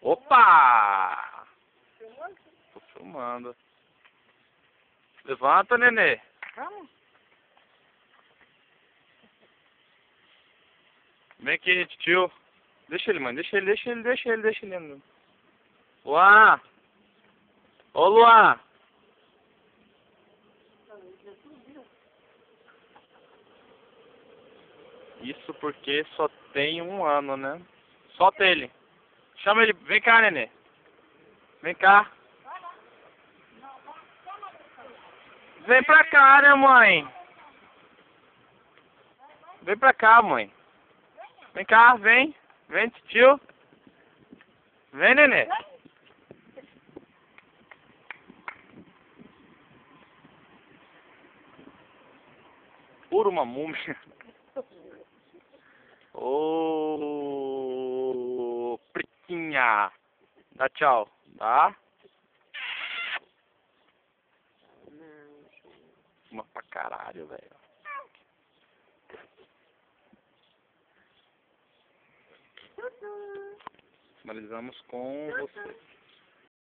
Opa! Tô filmando. Levanta, nenê. Vamos? Vem aqui, tio. Deixa ele, mãe. Deixa ele. Luan! Ô, Luan! Isso porque só tem 1 ano, né? Solta ele. Chama ele. Vem cá, nenê. Vem cá. Vem pra cá, né, mãe? Vem pra cá, mãe. Vem cá, vem. Vem, tio. Vem, nenê. Pura uma múmia. Ô, priquinha. Dá tchau, tá? Uma pra caralho, velho. Finalizamos com você.